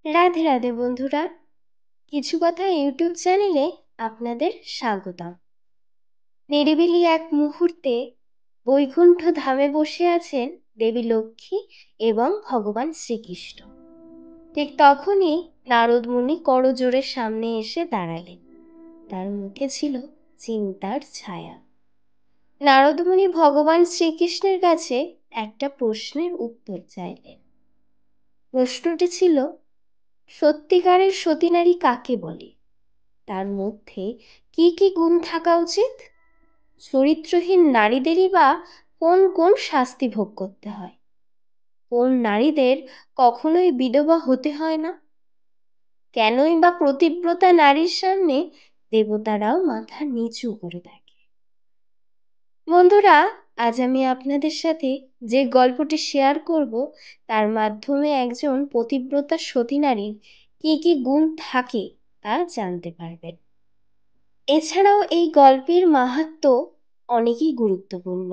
রাধে রাধে বন্ধুরা, কিছু কথা ইউটিউব চ্যানেলে আপনাদের স্বাগতম। নিরিবিলি এক মুহূর্তে বৈকুণ্ঠ ধামে বসে আছেন দেবী লক্ষ্মী এবং ভগবান শ্রীকৃষ্ণ। ঠিক তখনই নারদ মুনি করজোড়ে সামনে এসে দাঁড়ালেন। তার মুখে ছিল চিন্তার ছায়া। নারদ মুনি ভগবান শ্রীকৃষ্ণের কাছে একটা প্রশ্নের উত্তর চাইলেন। প্রশ্নটি ছিল, সত্যিকারের সতী নারী কাকে বলে? তার মধ্যে কি কি গুণ থাকা উচিত? চরিত্রহীন নারীদেরই বা কোন কোন শাস্তি ভোগ করতে হয়? কোন নারীদের কখনোই বিধবা হতে হয় না? কেনই বা পতিব্রতা নারীর সামনে দেবতারাও মাথা নিচু করে থাকে? বন্ধুরা, আজ আমি আপনাদের সাথে যে গল্পটি শেয়ার করব, তার মাধ্যমে একজন পতিব্রতা সতী নারীর কি কি গুণ থাকে তা জানতে পারবেন। এছাড়াও এই গল্পের মাহাত্ম্য অনেকই গুরুত্বপূর্ণ।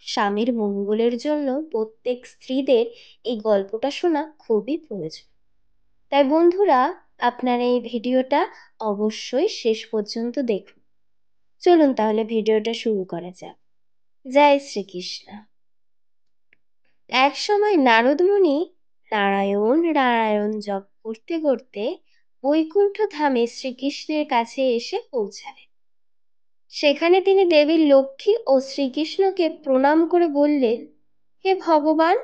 স্বামীর মঙ্গলের জন্য প্রত্যেক স্ত্রীদের এই গল্পটা শোনা খুবই প্রয়োজন। তাই বন্ধুরা, আপনারা এই ভিডিওটা অবশ্যই শেষ পর্যন্ত দেখুন। চলুন তাহলে ভিডিওটা শুরু করা যাক। জয় শ্রীকৃষ্ণ। এক সময় নারদ মুনি নারায়ণ নারায়ণ জপ করতে করতে বৈকুণ্ঠ ধামে শ্রীকৃষ্ণের কাছে এসে পৌঁছালেন। সেখানে তিনি দেবী লক্ষ্মী ও শ্রীকৃষ্ণকে প্রণাম করে বললেন, হে ভগবান,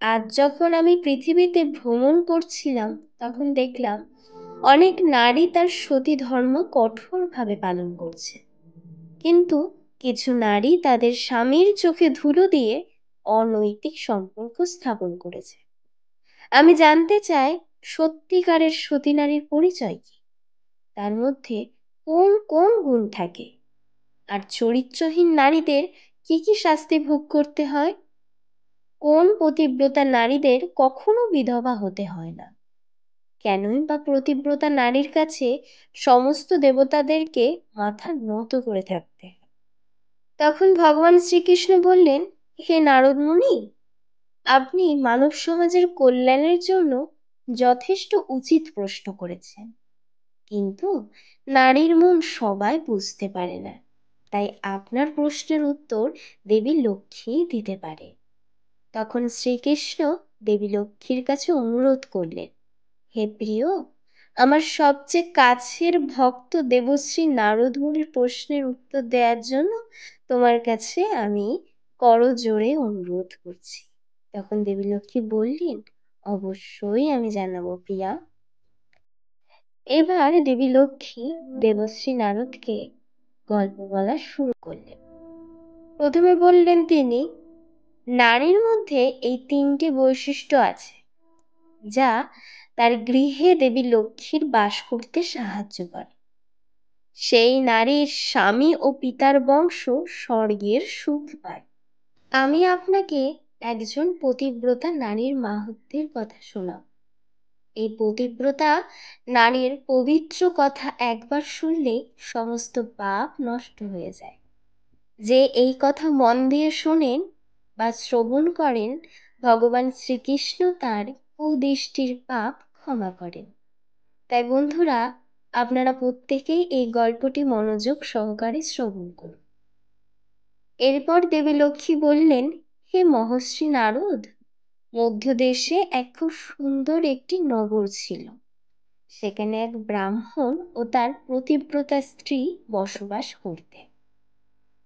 আজ যখন আমি পৃথিবীতে ভ্রমণ করছিলাম তখন দেখলাম অনেক নারী তার সতী ধর্ম কঠোরভাবে পালন করছে, কিন্তু কিছু নারী তাদের স্বামীর চোখে ধুলো দিয়ে অনৈতিক সম্পর্ক স্থাপন করেছে। আমি জানতে চাই, সত্যিকারের সতী নারীর পরিচয় কি? তার মধ্যে কোন কোন গুণ থাকে? আর চরিত্রহীন নারীদের কি কি শাস্তি ভোগ করতে হয়? কোন পতিব্রতা নারীদের কখনো বিধবা হতে হয় না? কেনই বা পতিব্রতা নারীর কাছে সমস্ত দেবতাদেরকে মাথা নত করে থাকতে হয়? তখন ভগবান শ্রীকৃষ্ণ বললেন, হে নারদ মুনি, আপনি মানব সমাজের কল্যাণের জন্য যথেষ্ট উচিত প্রশ্ন করেছেন, কিন্তু নারীর মন সবাই বুঝতে পারে না। তাই আপনার প্রশ্নের উত্তর দেবী লক্ষ্মী দিতে পারে। তখন শ্রীকৃষ্ণ দেবী লক্ষ্মীর কাছে অনুরোধ করলেন, হে প্রিয়, আমার সবচেয়ে কাছের ভক্ত দেবশ্রী নারদ মুনির প্রশ্নের উত্তর দেওয়ার জন্য তোমার কাছে আমি করজোড়ে অনুরোধ করছি। তখন দেবী লক্ষ্মী বললেন, অবশ্যই আমি জানাবো প্রিয়া। এবার দেবী লক্ষ্মী দেবশ্রী নারদকে গল্প বলা শুরু করলেন। প্রথমে বললেন তিনি, নারীর মধ্যে এই তিনটি বৈশিষ্ট্য আছে যা তার গৃহে দেবী লক্ষ্মীর বাস করতে সাহায্য করে। সেই নারীর স্বামী ও পিতার বংশ স্বর্গের সুখ পায়। আমি আপনাকে একজন পতিব্রতা নারীর মাহাত্ম্যের কথা শোনাব। এই পতিব্রতা নারীর পবিত্র কথা একবার শুনলে সমস্ত পাপ নষ্ট হয়ে যায়। যে এই কথা মন দিয়ে শোনেন বা শ্রবণ করেন, ভগবান শ্রীকৃষ্ণ তার কুদৃষ্টির পাপ ক্ষমা করেন। তাই বন্ধুরা, আপনারা প্রত্যেকেই এই গল্পটি মনোযোগ সহকারে শ্রবণ করুন। এরপর দেবী লক্ষ্মী বললেন, হে মহর্ষি নারদ, মধ্যদেশে এক খুব সুন্দর একটি নগর ছিল। সেখানে এক ব্রাহ্মণ ও তার পতিব্রতা স্ত্রী বসবাস করতেন।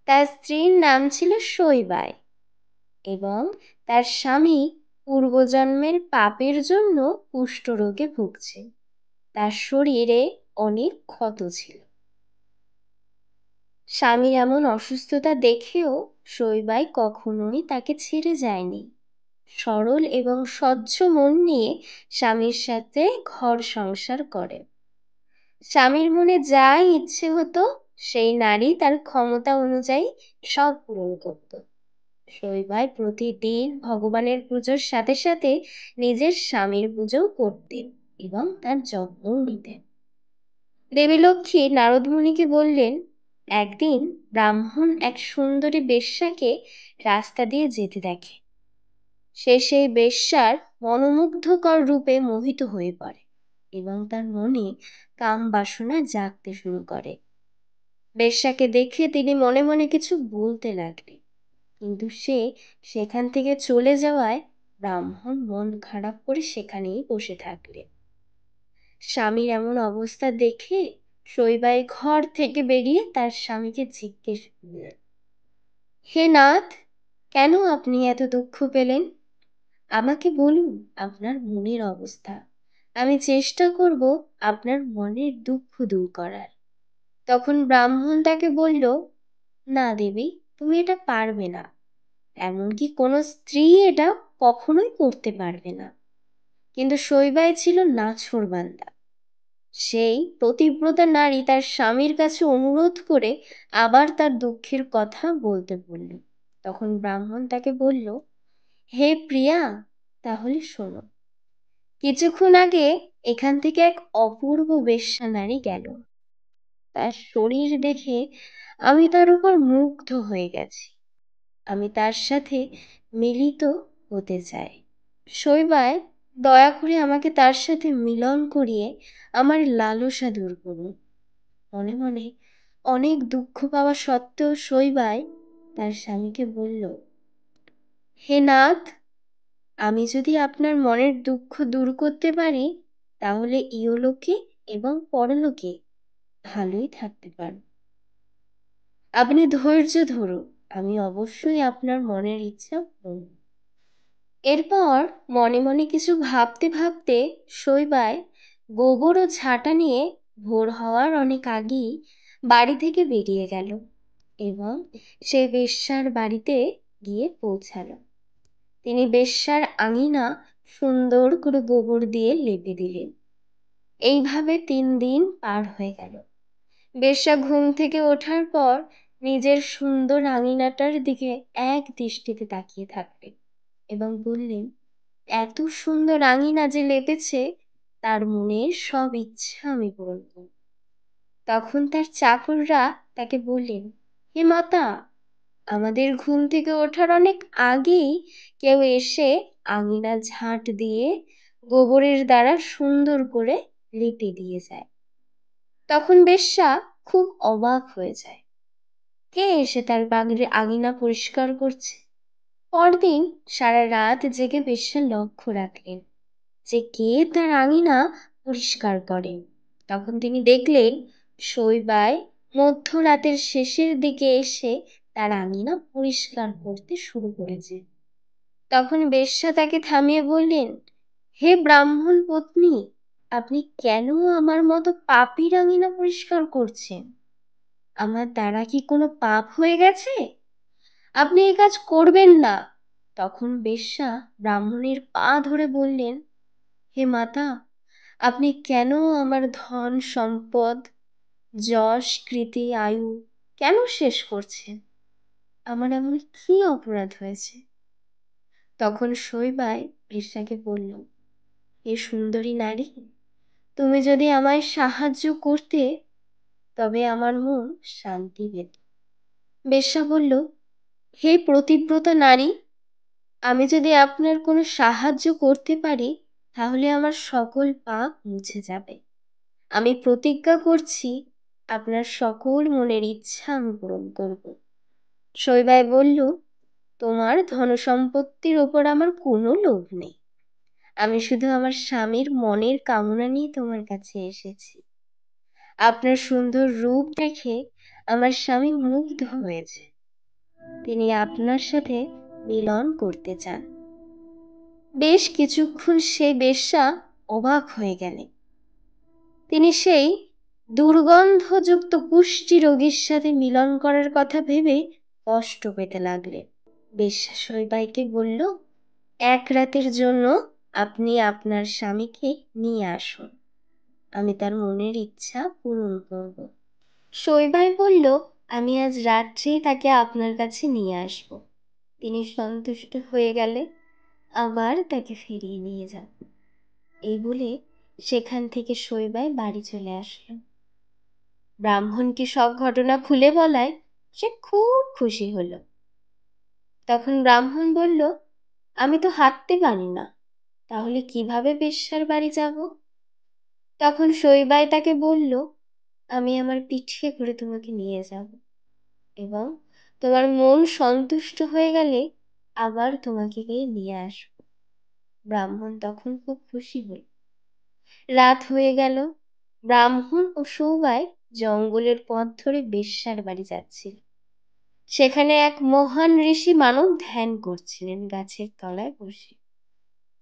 তার স্ত্রীর নাম ছিল শৈবাই এবং তার স্বামী পূর্বজন্মের পাপের জন্য কুষ্ঠরোগে ভুগছে। তার শরীরে অনেক ক্ষত ছিল। স্বামীর এমন অসুস্থতা দেখেও শৈবাই কখনোই তাকে ছেড়ে যায়নি। সরল এবং স্বচ্ছ মন নিয়ে স্বামীর সাথে ঘর সংসার করে। স্বামীর মনে যা ইচ্ছে হতো সেই নারী তার ক্ষমতা অনুযায়ী সব পূরণ করত। শৈবাই প্রতিদিন ভগবানের পুজোর সাথে সাথে নিজের স্বামীর পুজোও করতেন এবং তার যত্ন নিতেন। দেবী লক্ষ্মী নারদ মুনিকে বললেন, একদিন ব্রাহ্মণ এক সুন্দরী বেশ্যাকে রাস্তা দিয়ে যেতে দেখে। সে সেই বেশ্যার মনোমুগ্ধকর রূপে মোহিত হয়ে পড়ে। এবং তার মনে কাম বাসনা জাগতে শুরু করে। বেশ্যাকে দেখে তিনি মনে মনে কিছু বলতে লাগলেন, কিন্তু সে সেখান থেকে চলে যাওয়ায় ব্রাহ্মণ মন খারাপ করে সেখানেই বসে থাকলেন। স্বামীর এমন অবস্থা দেখে শৈবাই ঘর থেকে বেরিয়ে তার স্বামীকে জিজ্ঞেস করলেন, হে নাথ, কেন আপনি এত দুঃখ পেলেন? আমাকে বলুন আপনার মনের অবস্থা, আমি চেষ্টা করব আপনার মনের দুঃখ দূর করার। তখন ব্রাহ্মণ তাকে বলল, না দেবী, তুমি এটা পারবে না, এমনকি কোনো স্ত্রী এটা কখনোই করতে পারবে না। কিন্তু শৈবাই ছিল নাছোড়বান্দা। সেই পতিব্রতা নারী তার স্বামীর কাছে অনুরোধ করে আবার তার দুঃখের কথা বলতে বলল। তখন ব্রাহ্মণ তাকে বলল, হে প্রিয়া, তাহলে শোনো। কিছুক্ষণ আগে এখান থেকে এক অপূর্ব বেশ্যা নারী গেল। তার শরীর দেখে আমি তার উপর মুগ্ধ হয়ে গেছি। আমি তার সাথে মিলিত হতে চাই। শৈবায়, দয়া করে আমাকে তার সাথে মিলন করিয়ে আমার লালসা দূর করুন। মনে মনে অনেক দুঃখ পাওয়া সত্ত্বেও শৈবায় তার স্বামীকে বলল, হে নাথ, আমি যদি আপনার মনের দুঃখ দূর করতে পারি তাহলে ইহলোকে এবং পরলোকে ভালোই থাকতে পারব। আপনি ধৈর্য ধরুন, আমি অবশ্যই আপনার মনের ইচ্ছা পূরণ। এরপর মনে মনে কিছু ভাবতে ভাবতে শৈবায় গোবর ও ঝাঁটা নিয়ে ভোর হওয়ার অনেক আগেই বাড়ি থেকে বেরিয়ে গেল এবং সে বেশ্যার বাড়িতে গিয়ে পৌঁছালো। তিনি বেশ্যার আঙিনা সুন্দর করে গোবর দিয়ে লেপে দিলেন। এইভাবে 3 দিন পার হয়ে গেল। বেশ্যা ঘুম থেকে ওঠার পর নিজের সুন্দর আঙিনাটার দিকে এক দৃষ্টিতে তাকিয়ে থাকলেন এবং বললেন, এত সুন্দর আঙিনা যে লেপেছে, তার মনের সব ইচ্ছা আমি পূরণ করব। তখন তার চাকররা তাকে বললেন, হে মাতা, আমাদের ঘুম থেকে ওঠার অনেক আগেই কেউ এসে আঙিনা ঝাঁট দিয়ে গোবরের দ্বারা সুন্দর করে লেপে দিয়ে যায়। তখন বেশ্যা খুব অবাক হয়ে যায়, কে এসে তার বাড়ির আঙিনা পরিষ্কার করছে? পরদিন সারা রাত জেগে বেশ্যা লক্ষ্য রাখলেন যে কে তার আঙিনা পরিষ্কার করে। তখন তিনি দেখলেন শৈবায় মধ্যরাতের শেষের দিকে এসে তার আঙিনা পরিষ্কার করতে শুরু করেছে। তখন বেশ্যা তাকে থামিয়ে বললেন, হে ব্রাহ্মণ পত্নী, আপনি কেন আমার মতো পাপীর আঙিনা পরিষ্কার করছেন? আমার দ্বারা কি কোনো পাপ হয়ে গেছে? আপনি এই কাজ করবেন না। তখন বেশ্যা ব্রাহ্মণের পা ধরে বললেন, হে মাতা, আপনি কেন আমার ধন সম্পদ, যশ কীর্তি আয়ু কেন শেষ করছেন? আমার এমন কি অপরাধ হয়েছে? তখন শৈবায় বেশ্যাকে বলল, হে সুন্দরী নারী, তুমি যদি আমায় সাহায্য করতে তবে আমার মন শান্তি পেত। বেশ্যা বলল, হে প্রতিব্রতা নারী, আমি যদি আপনার কোনো সাহায্য করতে পারি তাহলে আমার সকল পাপ মুছে যাবে। আমি প্রতিজ্ঞা করছি আপনার সকল মনের ইচ্ছা আমি পূরণ করব। শৈবায় বলল, তোমার ধনসম্পত্তির ওপর আমার কোনো লোভ নেই, আমি শুধু আমার স্বামীর মনের কামনা নিয়ে তোমার কাছে এসেছি। আপনার সুন্দর রূপ দেখে আমার স্বামী মুগ্ধ হয়েছে, তিনি আপনার সাথে মিলন করতে চান। বেশ কিছুক্ষণ সেই বেশ্যা অবাক হয়ে গেলেন। তিনি সেই দুর্গন্ধযুক্ত কুষ্ঠী রোগীর সাথে মিলন করার কথা ভেবে কষ্ট পেতে লাগলেন। বেশ্যা শৈবাইকে বলল, এক রাতের জন্য আপনি আপনার স্বামীকে নিয়ে আসুন, আমি তার মনের ইচ্ছা পূরণ করব। শৈবাই বলল, আমি আজ রাত্রেই তাকে আপনার কাছে নিয়ে আসব। তিনি সন্তুষ্ট হয়ে গেলে আবার তাকে ফিরিয়ে নিয়ে যান। এই বলে সেখান থেকে শৈবাই বাড়ি চলে আসলো। ব্রাহ্মণকে সব ঘটনা খুলে বলায় সে খুব খুশি হলো। তখন ব্রাহ্মণ বলল, আমি তো হাঁটতে পারি না, তাহলে কিভাবে বেশ্যার বাড়ি যাব? তখন শৈবাল তাকে বলল, আমি আমার পিঠে করে তোমাকে নিয়ে যাব এবং তোমার মন সন্তুষ্ট হয়ে গেলে আবার তোমাকে গিয়ে নিয়ে আসবো। ব্রাহ্মণ তখন খুব খুশি হল। রাত হয়ে গেল। ব্রাহ্মণ ও সৌবাই জঙ্গলের পথ ধরে বেশ্যার বাড়ি যাচ্ছিল। সেখানে এক মহান ঋষি মানব ধ্যান করছিলেন গাছের তলায় বসে।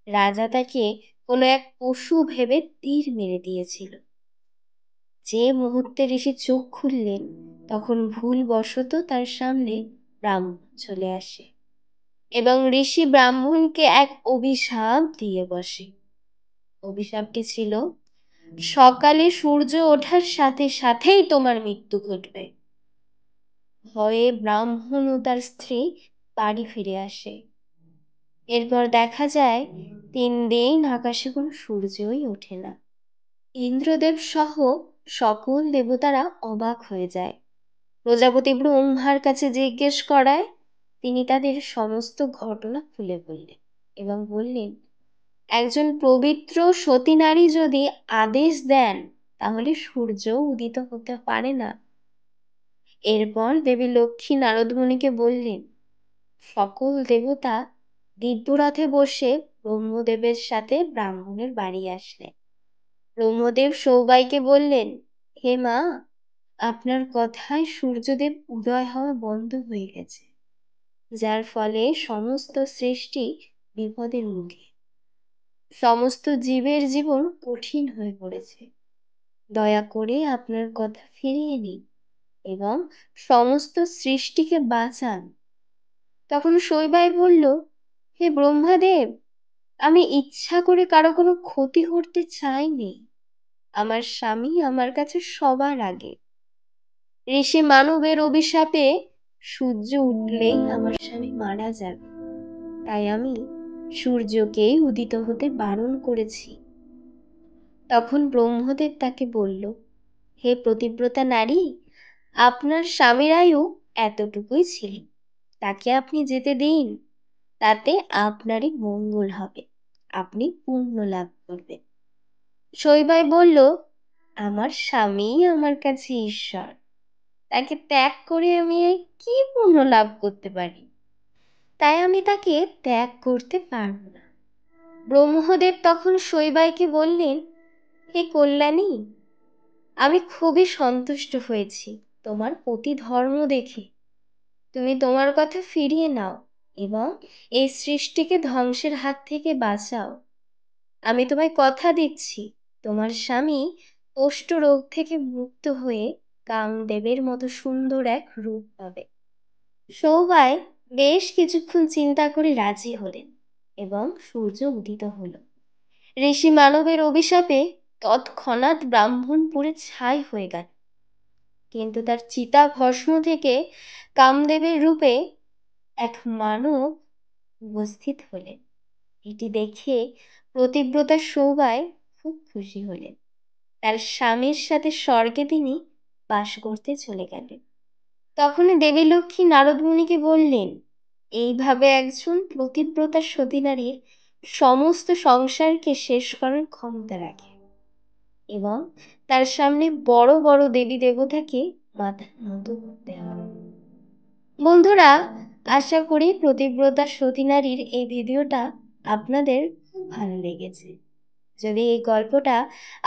রাজা তাকে কোনো এক পশু ভেবে তীর মেরে দিয়েছিল। যে মুহূর্তে ঋষি চোখ খুললেন, তখন ভুলবশত তার সামনে ব্রাহ্মণ চলে আসে এবং ঋষি ব্রাহ্মণকে এক অভিশাপ দিয়ে বসে। অভিশাপটি ছিল, সকালে সূর্য ওঠার সাথে সাথেই তোমার মৃত্যু ঘটবে। ভয়ে ব্রাহ্মণ ও তার স্ত্রী বাড়ি ফিরে আসে। এরপর দেখা যায় 3 দিন আকাশে কোনো সূর্যই ওঠে না। ইন্দ্রদেব সহ সকল দেবতারা অবাক হয়ে যায়। প্রজাপতি ব্রহ্মার কাছে জিজ্ঞেস করায় তিনি তাদের সমস্ত ঘটনা খুলে বললেন এবং বললেন, একজন পবিত্র সতী নারী যদি আদেশ দেন তাহলে সূর্য উদিত হতে পারে না। এরপর দেবী লক্ষ্মী নারদ মুনিকে বললেন, সকল দেবতা দিব্যরথে বসে ব্রহ্মদেবের সাথে ব্রাহ্মণের বাড়ি আসলেন। ব্রহ্মদেব সৌবাইকে বললেন, হে মা, আপনার কথায় সূর্যদেব উদয় হওয়া বন্ধ হয়ে গেছে, যার ফলে সমস্ত সৃষ্টি বিপদের মুখে। সমস্ত জীবের জীবন কঠিন হয়ে পড়েছে। দয়া করে আপনার কথা ফিরিয়ে নিন এবং সমস্ত সৃষ্টিকে বাঁচান। তখন শৈবাল বলল, হে ব্রহ্মাদেব, আমি ইচ্ছা করে কারো কোনো ক্ষতি করতে চাইনি। আমার স্বামী আমার কাছে সবার আগে। ঋষি মানবের অভিশাপে সূর্য উঠলেই আমার স্বামী মারা যাবে, তাই আমি সূর্যকেই উদিত হতে বারণ করেছি। তখন ব্রহ্মদেব তাকে বলল, হে পতিব্রতা নারী, আপনার স্বামীর আয়ু এতটুকুই ছিল, তাকে আপনি যেতে দিন। তাতে আপনারই মঙ্গল হবে, আপনি পুণ্য লাভ করবেন। শৈবাল বলল, আমার স্বামী আমার কাছে ঈশ্বর, তাকে ত্যাগ করে আমি কি পুণ্য লাভ করতে পারি? তাই আমি তাকে ত্যাগ করতে পারব না। ব্রহ্মদেব তখন শৈবালকে বললেন, হে কল্যাণী, আমি খুবই সন্তুষ্ট হয়েছি তোমার পতি ধর্ম দেখে। তুমি তোমার কথা ফিরিয়ে নাও এবং এই সৃষ্টিকে ধ্বংসের হাত থেকে বাঁচাও। আমি তোমায় কথা দিচ্ছি, তোমার স্বামী কুষ্ঠ রোগ থেকে মুক্ত হয়ে কামদেবের মতো সুন্দর এক রূপ পাবে। সৌবাই বেশ কিছুক্ষণ চিন্তা করে রাজি হলেন এবং সূর্য উদিত হলো। ঋষি মানবের অভিশাপে তৎক্ষণাৎ ব্রাহ্মণ পুড়ে ছাই হয়ে গেল, কিন্তু তার চিতা ভস্ম থেকে কামদেবের রূপে এক মানব উপস্থিত হলেন। এটি দেখে পতিব্রতা সৌবাই খুব খুশি হলেন। তার স্বামীর সাথে স্বর্গে তিনি বাস করতে চলে গেলেন। তখনই দেবী লক্ষ্মী নারদ মুনিকে বললেন, এইভাবে একজন পতিব্রতা সতী নারীর সমস্ত সংসারকে শেষ করার ক্ষমতা রাখে এবং তার সামনে বড় বড় দেবী দেবতাকে মাথা নত করতে হবে। বন্ধুরা, আশা করি পতিব্রতা সতী নারীর এই ভিডিওটা আপনাদের খুব ভালো লেগেছে। যদি এই গল্পটা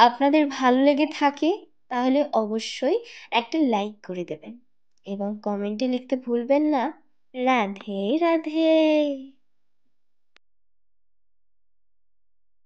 আপনাদের ভালো লেগে থাকে তাহলে অবশ্যই একটা লাইক করে দেবেন এবং কমেন্টে লিখতে ভুলবেন না, রাধে রাধে।